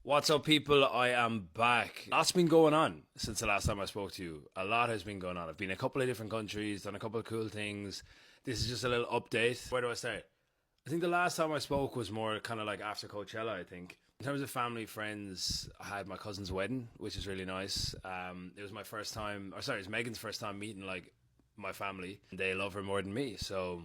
What's up, people? I am back. Lots been going on since the last time I spoke to you. A lot has been going on. I've been in a couple of different countries, done a couple of cool things. This is just a little update. Where do I start? I think the last time I spoke was more kind of like after Coachella, I think. In terms of family, friends, I had my cousin's wedding, which is really nice. It was my first time, or sorry, it's Megan's first time meeting like my family. They love her more than me, so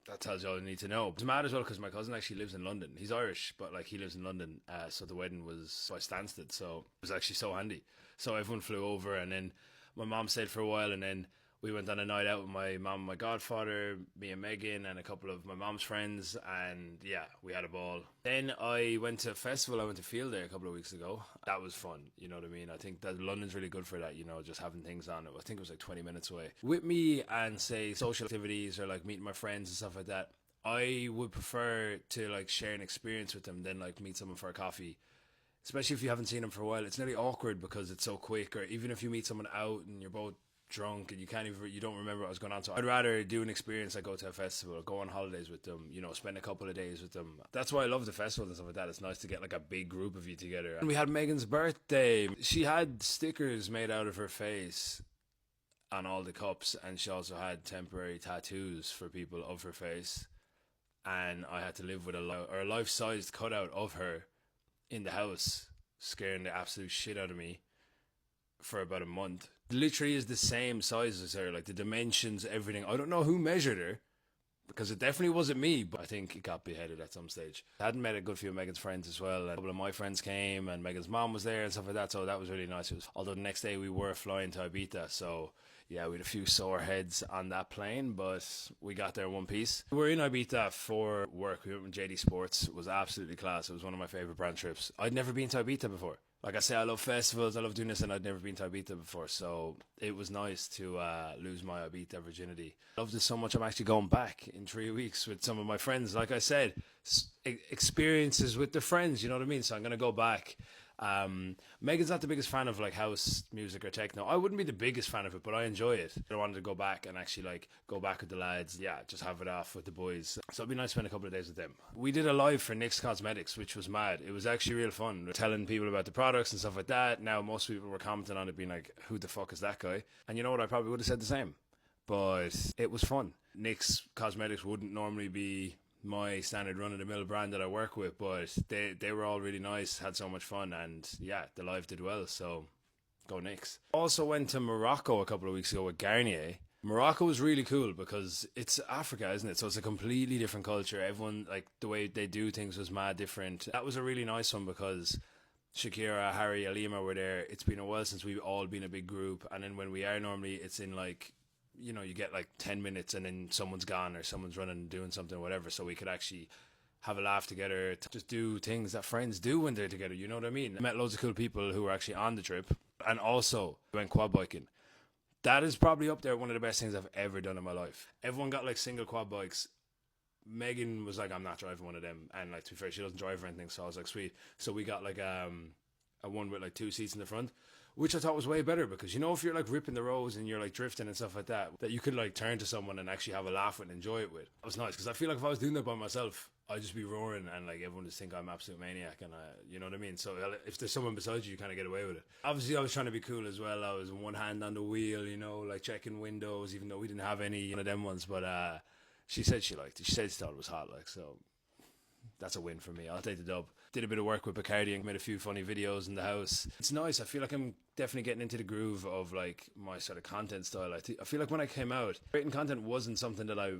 that tells you all you need to know. It's mad as well because my cousin actually lives in London. He's Irish, but like he lives in London. So the wedding was by Stansted, so it was actually so handy. So everyone flew over, and then my mom stayed for a while, and then we went on a night out with my mom and my godfather, me and Megan, and a couple of my mom's friends, and yeah, we had a ball. Then I went to a festival. I went to Field Day a couple of weeks ago. That was fun, you know what I mean? I think that London's really good for that, you know, just having things on it. I think it was like 20 minutes away. With me and say social activities or like meeting my friends and stuff like that, I would prefer to like share an experience with them than like meet someone for a coffee. Especially if you haven't seen them for a while. It's nearly awkward because it's so quick, or even if you meet someone out and you're both drunk and you don't remember what was going on. So I'd rather do an experience like go to a festival or go on holidays with them, you know, spend a couple of days with them. That's why I love the festival and stuff like that. It's nice to get like a big group of you together. And we had Megan's birthday. She had stickers made out of her face on all the cups, and she also had temporary tattoos for people of her face. And I had to live with a life-sized cutout of her in the house, scaring the absolute shit out of me for about a month. Literally is the same size as her, like the dimensions, everything. I don't know who measured her, because it definitely wasn't me, but I think it got beheaded at some stage. I hadn't met a good few of Megan's friends as well, and a couple of my friends came, and Megan's mom was there and stuff like that, so that was really nice. Although the next day we were flying to Ibiza, so yeah, we had a few sore heads on that plane, but we got there in one piece. We were in Ibiza for work. We went with JD Sports. It was absolutely class. It was one of my favourite brand trips. I'd never been to Ibiza before. Like I say, I love festivals, I love doing this, and I'd never been to Ibiza before, so it was nice to lose my Ibiza virginity. I loved it so much I'm actually going back in 3 weeks with some of my friends. Like I said, experiences with the friends, you know what I mean? So I'm going to go back. Megan's not the biggest fan of like house music or techno. I wouldn't be the biggest fan of it, but I enjoy it. I wanted to go back and actually like go back with the lads. Yeah, just have it off with the boys. So it'd be nice to spend a couple of days with them. We did a live for NYX Cosmetics, which was mad. It was actually real fun. We're telling people about the products and stuff like that. Now most people were commenting on it being like, who the fuck is that guy? And you know what? I probably would have said the same. But it was fun. NYX Cosmetics wouldn't normally be my standard run-of-the-mill brand that I work with, but they were all really nice, had so much fun, and yeah, the live did well, so go NYX. Also went to Morocco a couple of weeks ago with Garnier. Morocco was really cool because it's Africa, isn't it? So it's a completely different culture. Everyone, like, the way they do things was mad different. That was a really nice one because Shakira, Harry, Alima were there. It's been a while since we've all been a big group, and then when we are normally, it's in like, you know, you get like 10 minutes and then someone's gone or someone's running and doing something or whatever, so we could actually have a laugh together, just do things that friends do when they're together, you know what I mean? I met loads of cool people who were actually on the trip, and also went quad biking. That is probably up there one of the best things I've ever done in my life. Everyone got like single quad bikes. Megan was like, I'm not driving one of them, and like, to be fair, she doesn't drive or anything, so I was like, sweet. So we got like a one with like 2 seats in the front, which I thought was way better, because you know, if you're like ripping the roads and you're like drifting and stuff like that, that you could like turn to someone and actually have a laugh with and enjoy it with. It was nice, because I feel like if I was doing that by myself, I'd just be roaring and like everyone just think I'm an absolute maniac, and you know what I mean? So if there's someone beside you, you kind of get away with it. Obviously I was trying to be cool as well. I was one hand on the wheel, you know, like checking windows, even though we didn't have any of them ones, but she said she liked it. She said she thought it was hot, like, so that's a win for me. I'll take the dub. Did a bit of work with Bacardi and made a few funny videos in the house. It's nice. I feel like I'm definitely getting into the groove of like my sort of content style. I feel like when I came out, creating content wasn't something that I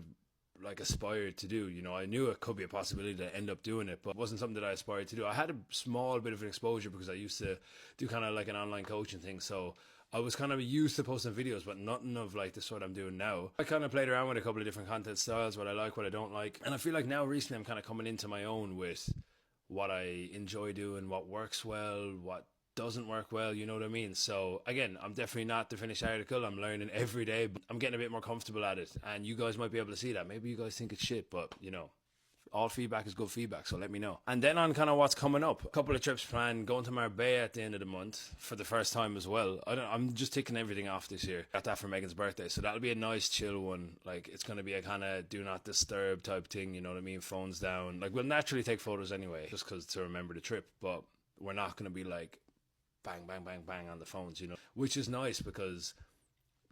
like aspired to do. You know, I knew it could be a possibility to end up doing it, but it wasn't something that I aspired to do. I had a small bit of an exposure because I used to do kind of like an online coaching thing, so I was kind of used to posting videos, but nothing of like the sort I'm doing now. I kind of played around with a couple of different content styles, what I like, what I don't like. And I feel like now recently I'm kind of coming into my own with what I enjoy doing, what works well, what doesn't work well, you know what I mean? So again, I'm definitely not the finished article. I'm learning every day, but I'm getting a bit more comfortable at it. And you guys might be able to see that. Maybe you guys think it's shit, but you know, All feedback is good feedback, so let me know. And then on kind of what's coming up, a couple of trips planned, going to Marbella at the end of the month for the first time as well. I'm just ticking everything off this year. Got that for Megan's birthday, so that'll be a nice chill one. Like, it's going to be a kind of do not disturb type thing, you know what I mean? Phones down. Like, we'll naturally take photos anyway, just because to remember the trip, but we're not going to be like bang, bang, bang, bang on the phones, you know, which is nice because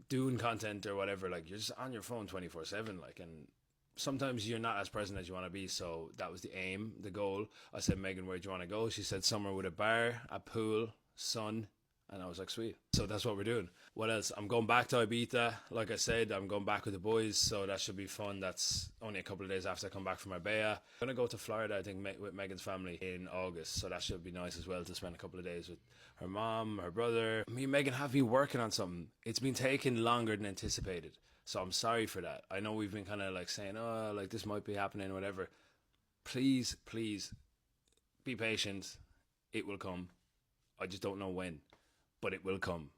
doing content or whatever, like, you're just on your phone 24/7, like, and sometimes you're not as present as you want to be. So that was the aim, the goal. I said, Megan, where do you want to go? She said somewhere with a bar, a pool, sun. And I was like, sweet. So that's what we're doing. What else? I'm going back to Ibiza. Like I said, I'm going back with the boys. So that should be fun. That's only a couple of days after I come back from Marbella. I'm going to go to Florida, I think, with Megan's family in August. So that should be nice as well to spend a couple of days with her mom, her brother. Me and Megan have been working on something. It's been taking longer than anticipated. So I'm sorry for that. I know we've been kind of like saying, oh, like this might be happening, whatever. Please, please be patient. It will come. I just don't know when, but it will come.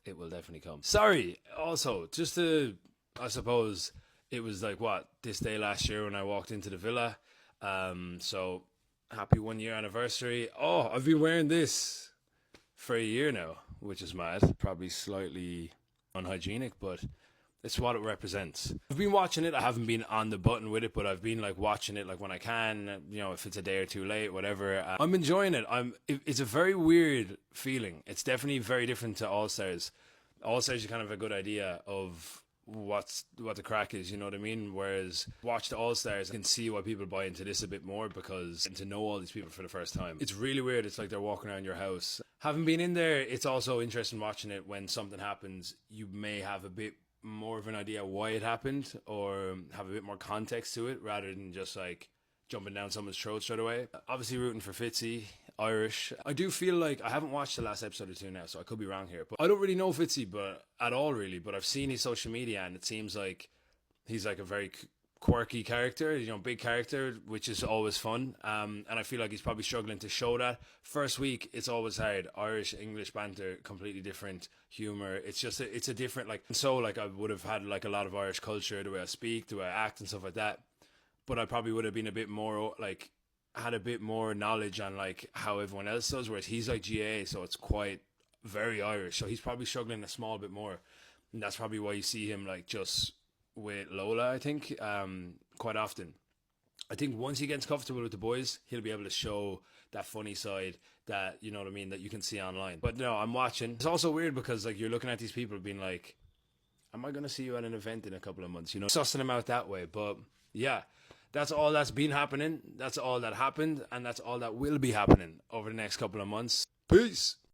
It will definitely come. Sorry. Also, just to, I suppose it was like this day last year when I walked into the villa. So happy 1 year anniversary. Oh, I've been wearing this for a year now, which is mad. Probably slightly unhygienic, but it's what it represents. I've been watching it. I haven't been on the button with it, but I've been like watching it like when I can, you know, if it's a day or two late, whatever. I'm enjoying it. It's a very weird feeling. It's definitely very different to All Stars. All Stars, you kind of have a good idea of what the crack is, you know what I mean? Whereas watch the All Stars, I can see why people buy into this a bit more, because to know all these people for the first time, it's really weird. It's like they're walking around your house. Having been in there, it's also interesting watching it. When something happens, you may have a bit more of an idea why it happened, or have a bit more context to it, rather than just like jumping down someone's throat straight away. Obviously rooting for Fitzy, Irish. I do feel like, I haven't watched the last episode or two now, so I could be wrong here, but I don't really know Fitzy at all really, but I've seen his social media and it seems like he's like a very quirky character, you know, big character, which is always fun. And I feel like he's probably struggling to show that. First week, it's always hard. Irish, English banter, completely different humor. It's just, it's a different, like, so like I would have had like a lot of Irish culture, the way I speak, the way I act and stuff like that. But I probably would have been a bit more like, had a bit more knowledge on like how everyone else does, whereas he's like GA, so it's quite very Irish. So he's probably struggling a small bit more. And that's probably why you see him like just with Lola, I think, quite often. I think once he gets comfortable with the boys, he'll be able to show that funny side that, you know what I mean, that you can see online. But no, I'm watching. It's also weird because like you're looking at these people being like, am I going to see you at an event in a couple of months? You know, sussing them out that way. But yeah, that's all that's been happening. That's all that happened. And that's all that will be happening over the next couple of months. Peace.